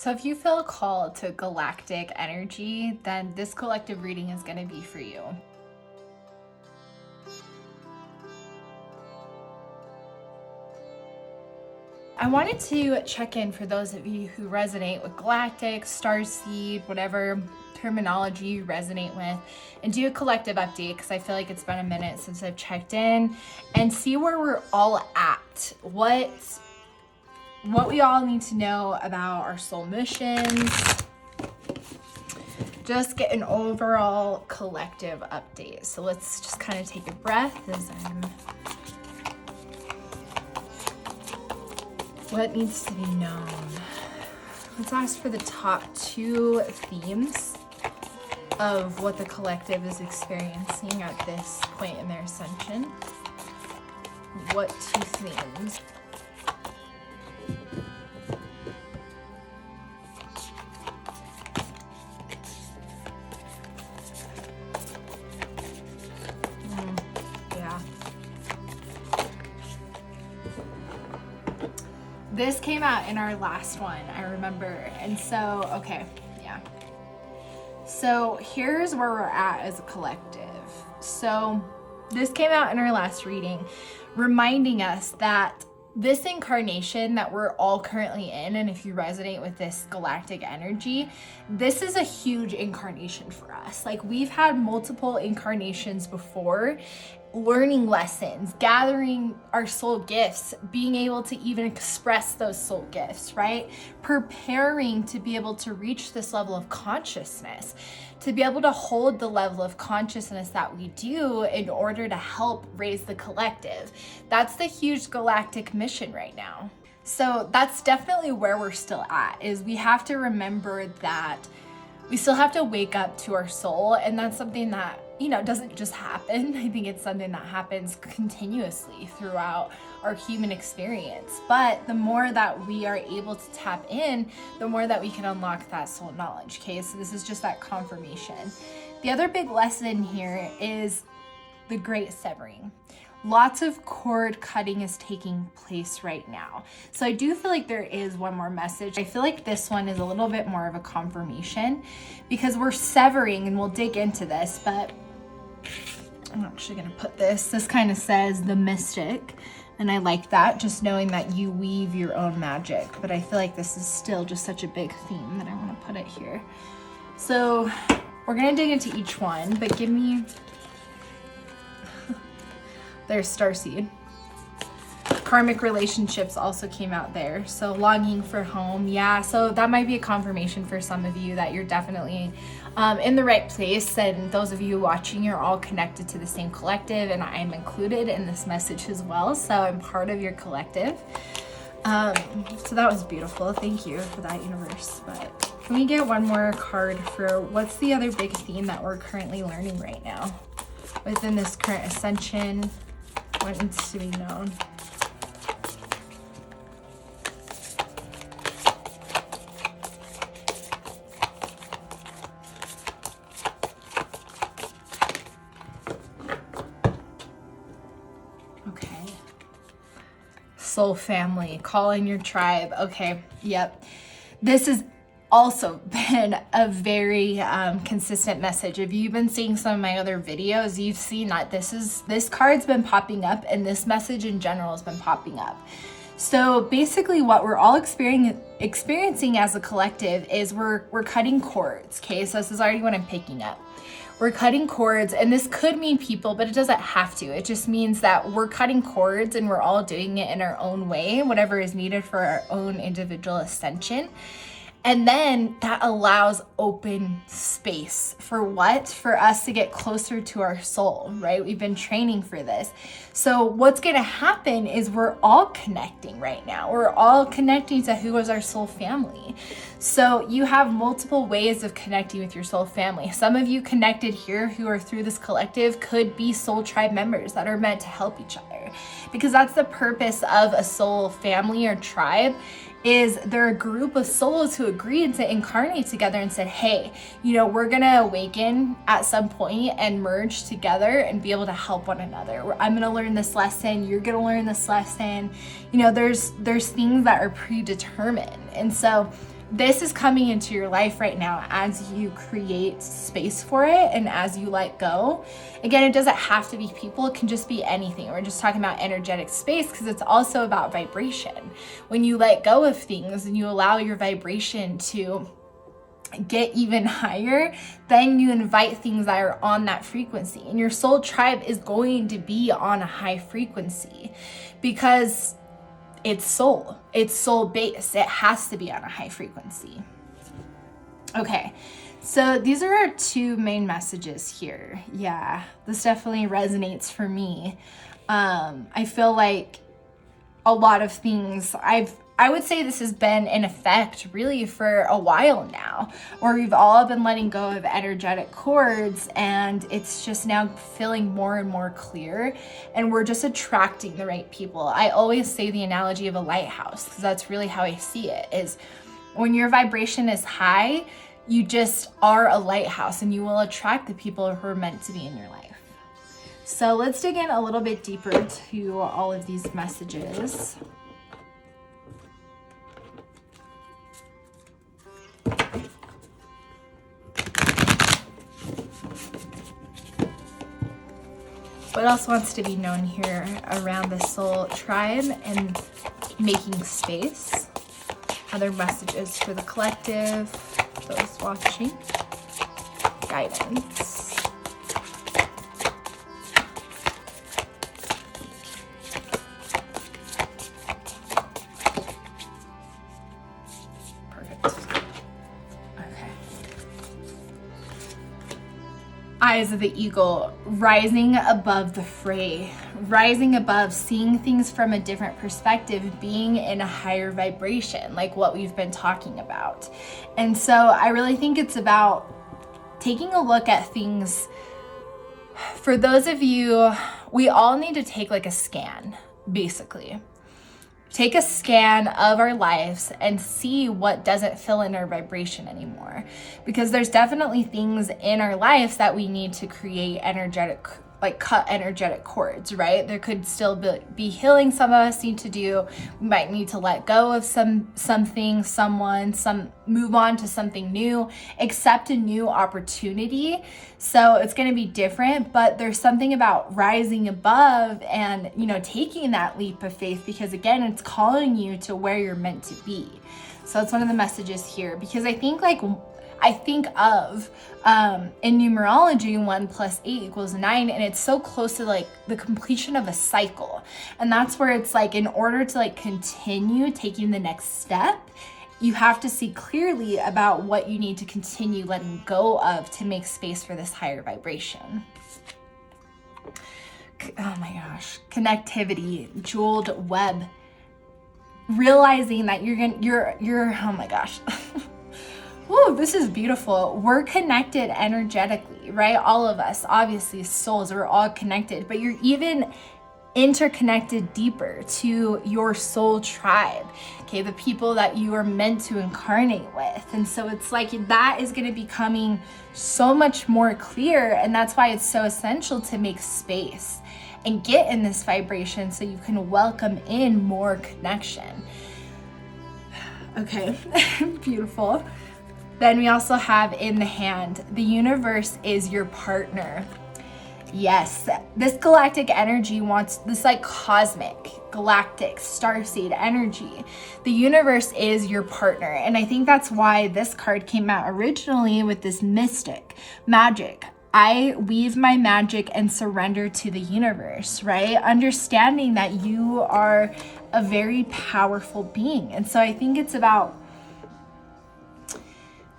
So if you feel called to galactic energy, then this collective reading is going to be for you. I wanted to check in for those of you who resonate with galactic, starseed, whatever terminology you resonate with, and do a collective update because I feel like it's been a minute since I've checked in, and see where we're all at. What we all need to know about our soul missions. Just get an overall collective update. So let's just kind of take a breath as what needs to be known? Let's ask for the top 2 themes of what the collective is experiencing at this point in their ascension. What 2 themes? This came out in our last one, I remember. And so, okay, yeah. So here's where we're at as a collective. So this came out in our last reading, reminding us that this incarnation that we're all currently in, and if you resonate with this galactic energy, this is a huge incarnation for us. Like, we've had multiple incarnations before, learning lessons, gathering our soul gifts, being able to even express those soul gifts, right? Preparing to be able to reach this level of consciousness, to be able to hold the level of consciousness that we do in order to help raise the collective. That's the huge galactic mission right now. So that's definitely where we're still at, is we have to remember that we still have to wake up to our soul, and that's something that, doesn't just happen. I think it's something that happens continuously throughout our human experience. But the more that we are able to tap in, the more that we can unlock that soul knowledge. Okay, so this is just that confirmation. The other big lesson here is the great severing. Lots of cord cutting is taking place right now. So I do feel like there is one more message. I feel like this one is a little bit more of a confirmation because we're severing, and we'll dig into this, but I'm actually gonna put this kind of says the mystic, and I like that, just knowing that you weave your own magic. But I feel like this is still just such a big theme that I want to put it here. So we're gonna dig into each one, but give me, there's Starseed. Karmic relationships also came out there. So longing for home. Yeah, so that might be a confirmation for some of you that you're definitely in the right place. And those of you watching, you're all connected to the same collective, and I'm included in this message as well. So I'm part of your collective. So that was beautiful. Thank you for that, universe. But can we get one more card for what's the other big theme that we're currently learning right now within this current ascension? What needs to be known? Okay. Soul family, call in your tribe. Okay, yep. This has also been a very consistent message. If you've been seeing some of my other videos, you've seen that this card's been popping up, and this message in general has been popping up. So basically what we're all experiencing as a collective is we're cutting cords. Okay, so this is already what I'm picking up. We're cutting cords, and this could mean people, but it doesn't have to. It just means that we're cutting cords, and we're all doing it in our own way, whatever is needed for our own individual ascension. And then that allows open space for what? For us to get closer to our soul, right? We've been training for this. So what's gonna happen is we're all connecting right now. We're all connecting to who is our soul family. So you have multiple ways of connecting with your soul family. Some of you connected here who are through this collective could be soul tribe members that are meant to help each other, because that's the purpose of a soul family or tribe. Is they're a group of souls who agreed to incarnate together and said, hey, we're gonna awaken at some point and merge together and be able to help one another. I'm gonna learn this lesson, you're gonna learn this lesson. There's things that are predetermined. And so this is coming into your life right now as you create space for it and as you let go. Again, it doesn't have to be people, it can just be anything. We're just talking about energetic space because it's also about vibration. When you let go of things and you allow your vibration to get even higher, then you invite things that are on that frequency. And your soul tribe is going to be on a high frequency because it's soul based. It has to be on a high frequency. Okay, so these are our two main messages here. Yeah, this definitely resonates for me. I feel like a lot of things I would say this has been in effect really for a while now, where we've all been letting go of energetic cords and it's just now feeling more and more clear and we're just attracting the right people. I always say the analogy of a lighthouse because that's really how I see it, is when your vibration is high, you just are a lighthouse and you will attract the people who are meant to be in your life. So let's dig in a little bit deeper to all of these messages. What else wants to be known here around the soul tribe and making space? Other messages for the collective, those watching, guidance. Eyes of the eagle, rising above the fray, rising above, seeing things from a different perspective, being in a higher vibration, like what we've been talking about. And so I really think it's about taking a look at things. For those of you, we all need to take like a scan, basically. Take a scan of our lives and see what doesn't fill in our vibration anymore. Because there's definitely things in our lives that we need to create energetic, like cut energetic cords, right? There could still be healing some of us need to do. We might need to let go of something, someone, move on to something new, accept a new opportunity. So it's going to be different, but there's something about rising above and, taking that leap of faith, because again, it's calling you to where you're meant to be. So that's one of the messages here, because I think of in numerology 1 + 8 = 9, and it's so close to like the completion of a cycle. And that's where it's like, in order to like continue taking the next step, you have to see clearly about what you need to continue letting go of to make space for this higher vibration. Oh my gosh, connectivity, jeweled web, realizing that you're oh my gosh. Woo, this is beautiful. We're connected energetically, right? All of us, obviously, souls are all connected, but you're even interconnected deeper to your soul tribe, okay? The people that you are meant to incarnate with. And so it's like that is going to be coming so much more clear. And that's why it's so essential to make space and get in this vibration so you can welcome in more connection. Okay, beautiful. Then we also have in the hand, the universe is your partner. Yes, this galactic energy wants this like cosmic, galactic, starseed energy. The universe is your partner. And I think that's why this card came out originally with this mystic, magic. I weave my magic and surrender to the universe, right? Understanding that you are a very powerful being. And so I think it's about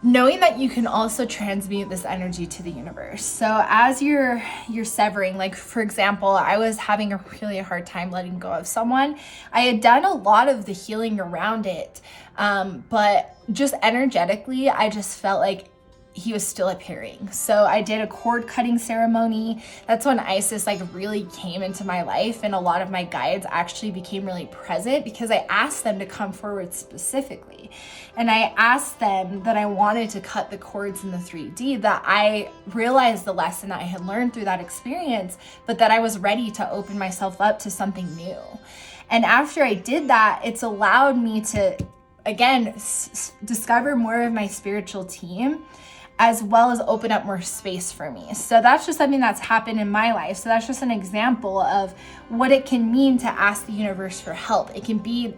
knowing that you can also transmute this energy to the universe. So as you're severing, like for example, I was having a really hard time letting go of someone. I had done a lot of the healing around it, but just energetically, I just felt like he was still appearing. So I did a cord cutting ceremony. That's when Isis like really came into my life, and a lot of my guides actually became really present because I asked them to come forward specifically. And I asked them that I wanted to cut the cords in the 3D, that I realized the lesson that I had learned through that experience, but that I was ready to open myself up to something new. And after I did that, it's allowed me to again, discover more of my spiritual team, as well as open up more space for me. So that's just something that's happened in my life. So that's just an example of what it can mean to ask the universe for help. It can be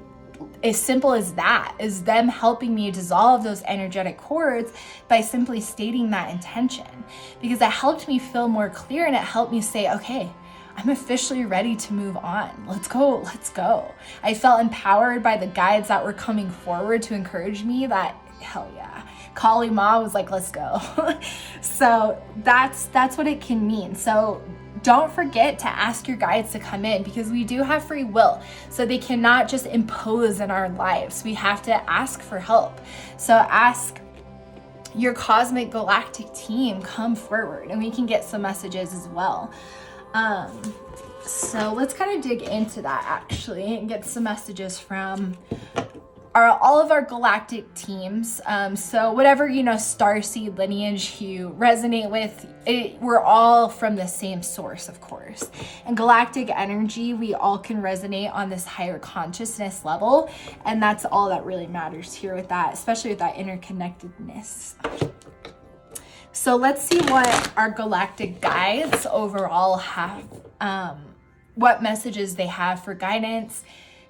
as simple as that, is them helping me dissolve those energetic cords by simply stating that intention, because it helped me feel more clear, and it helped me say, okay, I'm officially ready to move on. Let's go, let's go. I felt empowered by the guides that were coming forward to encourage me that, hell yeah. Kali Ma was like, let's go. So that's what it can mean. So don't forget to ask your guides to come in, because we do have free will. So they cannot just impose in our lives. We have to ask for help. So ask your cosmic galactic team, come forward, and we can get some messages as well. So let's kind of dig into that actually and get some messages from all of our galactic teams. So whatever, Starseed lineage you resonate with, we're all from the same source, of course. And galactic energy, we all can resonate on this higher consciousness level. And that's all that really matters here with that, especially with that interconnectedness. So let's see what our galactic guides overall have, what messages they have for guidance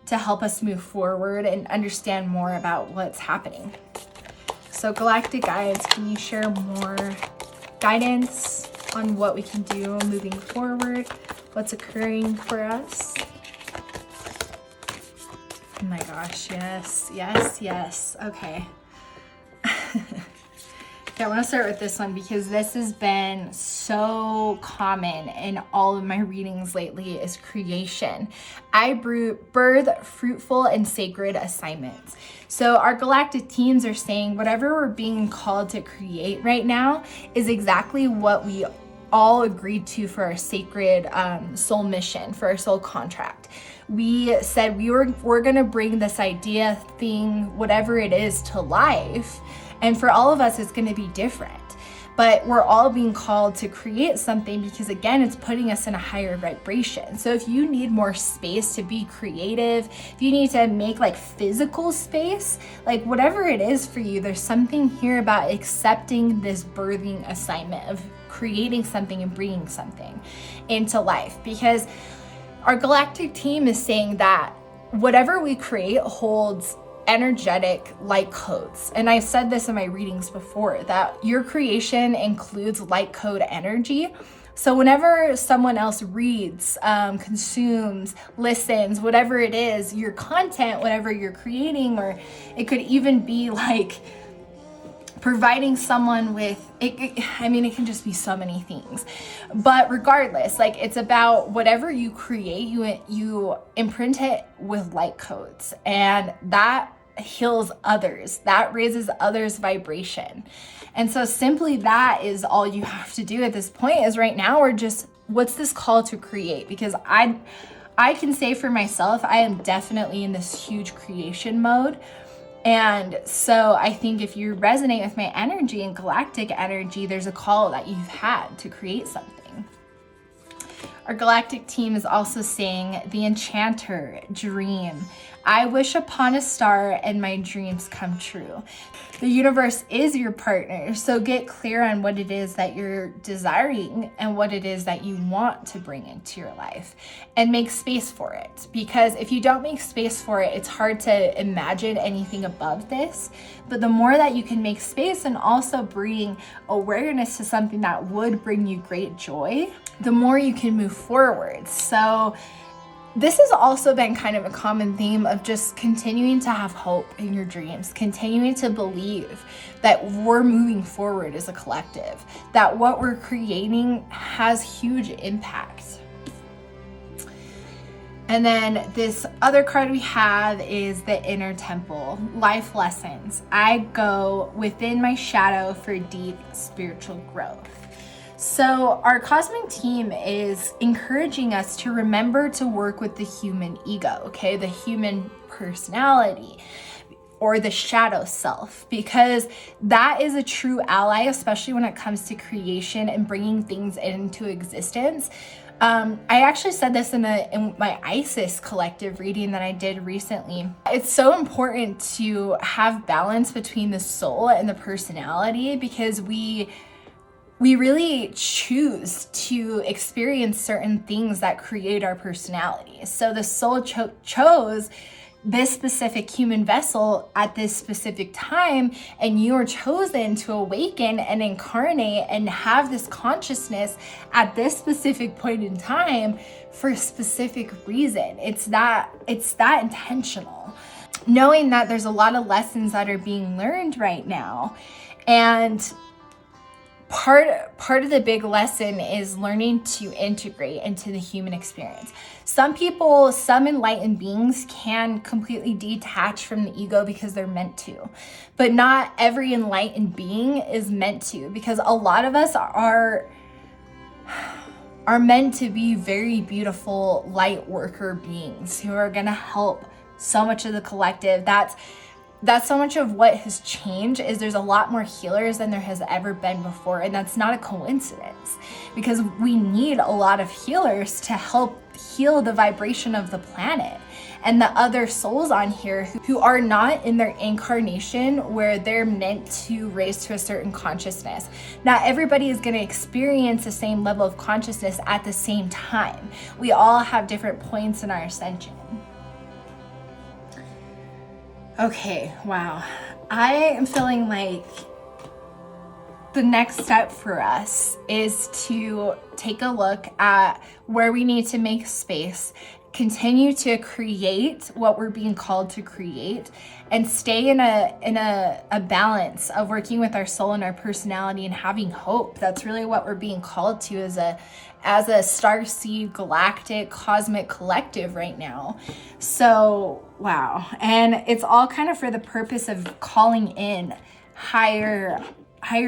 to help us move forward and understand more about what's happening. So galactic guides, can you share more guidance on what we can do moving forward? What's occurring for us? Oh my gosh, yes, yes, yes. Okay. Okay, I want to start with this one because this has been so common in all of my readings lately, is creation. I birth fruitful and sacred assignments. So our galactic teams are saying whatever we're being called to create right now is exactly what we all agreed to for our sacred soul mission, for our soul contract. We said we're gonna bring this idea, thing, whatever it is, to life. And for all of us, it's going to be different. But we're all being called to create something because, again, it's putting us in a higher vibration. So if you need more space to be creative, if you need to make like physical space, like whatever it is for you, there's something here about accepting this birthing assignment of creating something and bringing something into life. Because our galactic team is saying that whatever we create holds energetic light codes. And I've said this in my readings before, that your creation includes light code energy. So whenever someone else reads, consumes, listens, whatever it is, your content, whatever you're creating, or it could even be like providing someone with, it can just be so many things. But regardless, like, it's about whatever you create, you imprint it with light codes, and that heals others, that raises others' vibration. And so simply that is all you have to do at this point, is right now we're just, what's this call to create? Because I can say for myself, I am definitely in this huge creation mode. And so I think if you resonate with my energy and galactic energy, there's a call that you've had to create something. Our galactic team is also saying, the enchanter, dream. I wish upon a star and my dreams come true. The universe is your partner, so get clear on what it is that you're desiring and what it is that you want to bring into your life, and make space for it. Because if you don't make space for it, it's hard to imagine anything above this. But the more that you can make space and also bring awareness to something that would bring you great joy, the more you can move forward. So this has also been kind of a common theme of just continuing to have hope in your dreams, continuing to believe that we're moving forward as a collective, that what we're creating has huge impact. And then this other card we have is the inner temple, life lessons. I go within my shadow for deep spiritual growth. So our cosmic team is encouraging us to remember to work with the human ego, okay? The human personality, or the shadow self, because that is a true ally, especially when it comes to creation and bringing things into existence. I actually said this in my Isis collective reading that I did recently. It's so important to have balance between the soul and the personality, because we really choose to experience certain things that create our personality. So the soul chose this specific human vessel at this specific time, and you are chosen to awaken and incarnate and have this consciousness at this specific point in time for a specific reason. It's that intentional. Knowing that there's a lot of lessons that are being learned right now, and part of the big lesson is learning to integrate into the human experience. Some enlightened beings can completely detach from the ego because they're meant to, but not every enlightened being is meant to, because a lot of us are meant to be very beautiful light worker beings who are going to help so much of the collective. That's so much of what has changed, is there's a lot more healers than there has ever been before. And that's not a coincidence, because we need a lot of healers to help heal the vibration of the planet. And the other souls on here who are not in their incarnation where they're meant to raise to a certain consciousness. Not everybody is going to experience the same level of consciousness at the same time. We all have different points in our ascension. Okay, wow. I am feeling like the next step for us is to take a look at where we need to make space, continue to create what we're being called to create, and stay in a balance of working with our soul and our personality and having hope. That's really what we're being called to as a Starseed galactic cosmic collective right now. So wow. And it's all kind of for the purpose of calling in higher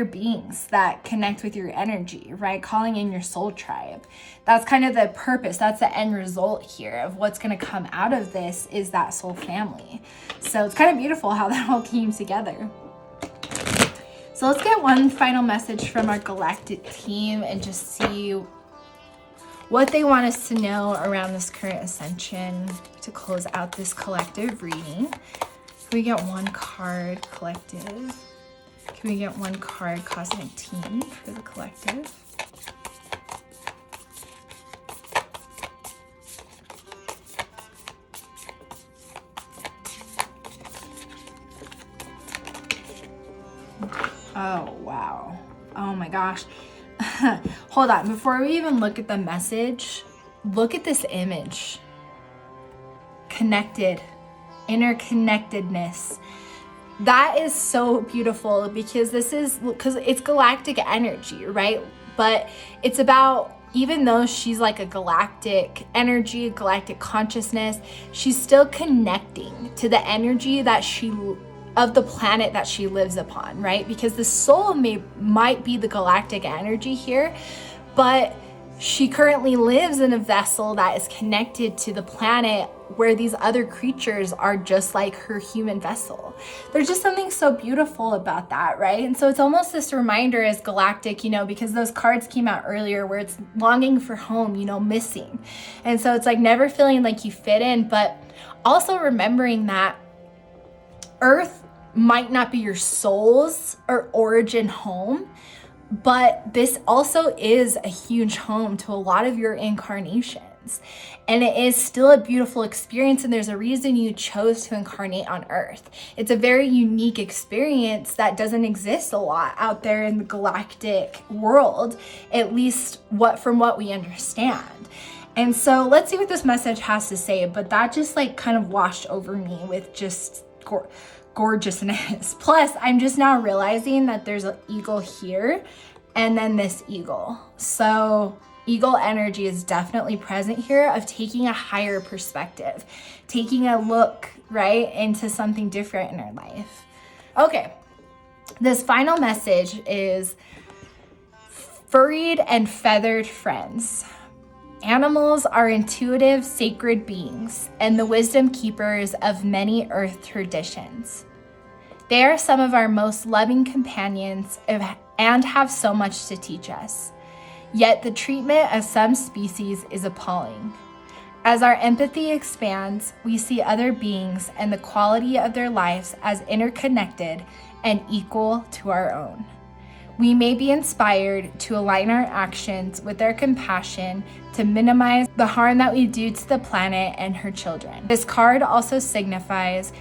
beings that connect with your energy, right? Calling in your soul tribe. That's kind of the purpose. That's the end result here of what's going to come out of this, is that soul family. So it's kind of beautiful how that all came together. So let's get one final message from our galactic team and just see what they want us to know around this current ascension to close out this collective reading. Can we get one card, collective? Can we get one card, cosmic team, for the collective? Oh, wow. Oh my gosh. Hold on. Before we even look at the message, look at this image. Connected. Interconnectedness. That is so beautiful, because it's galactic energy, right? But it's about, even though she's like a galactic energy, galactic consciousness, she's still connecting to the energy of the planet that she lives upon, right? Because the soul might be the galactic energy here, but she currently lives in a vessel that is connected to the planet where these other creatures are just like her human vessel. There's just something so beautiful about that, right? And so it's almost this reminder as galactic, because those cards came out earlier where it's longing for home, missing. And so it's like never feeling like you fit in, but also remembering that Earth might not be your soul's or origin home, but this also is a huge home to a lot of your incarnations. And it is still a beautiful experience, and there's a reason you chose to incarnate on Earth. It's a very unique experience that doesn't exist a lot out there in the galactic world, at least from what we understand. And so let's see what this message has to say, but that just kind of washed over me with just gorgeousness. Plus, I'm just now realizing that there's an eagle here and then this eagle. So eagle energy is definitely present here, of taking a higher perspective, taking a look, right, into something different in our life. Okay, this final message is furried and feathered friends. Animals are intuitive, sacred beings and the wisdom keepers of many earth traditions. They are some of our most loving companions and have so much to teach us. Yet the treatment of some species is appalling. As our empathy expands, we see other beings and the quality of their lives as interconnected and equal to our own. We may be inspired to align our actions with their compassion to minimize the harm that we do to the planet and her children. This card also signifies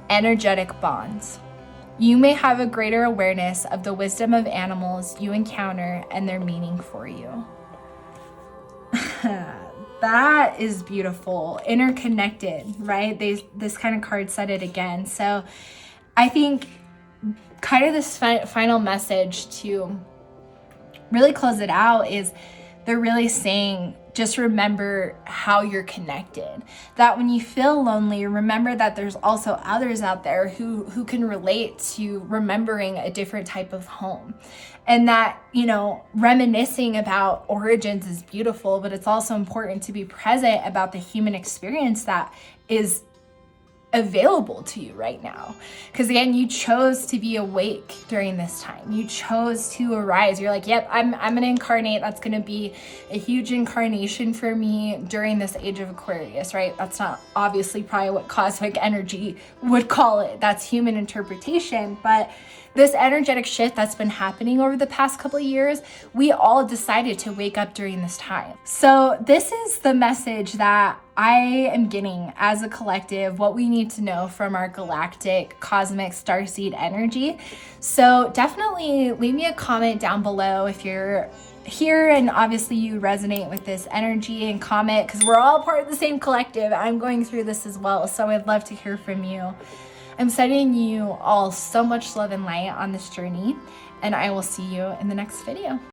energetic bonds. You may have a greater awareness of the wisdom of animals you encounter and their meaning for you. That is beautiful. Interconnected, right? This kind of card said it again. So I think kind of this final message to really close it out is they're really saying, just remember how you're connected. That when you feel lonely, remember that there's also others out there who can relate to remembering a different type of home. And that, reminiscing about origins is beautiful, but it's also important to be present about the human experience that is available to you right now. Because again, you chose to be awake during this time. You chose to arise. You're like, yep, I'm gonna incarnate. That's gonna be a huge incarnation for me during this age of Aquarius, right? That's not obviously probably what cosmic energy would call it. That's human interpretation. But this energetic shift that's been happening over the past couple of years, we all decided to wake up during this time. So this is the message that I am getting as a collective, what we need to know from our galactic cosmic starseed energy. So definitely leave me a comment down below if you're here and obviously you resonate with this energy, and comment, because we're all part of the same collective. I'm going through this as well, so I'd love to hear from you. I'm sending you all so much love and light on this journey, and I will see you in the next video.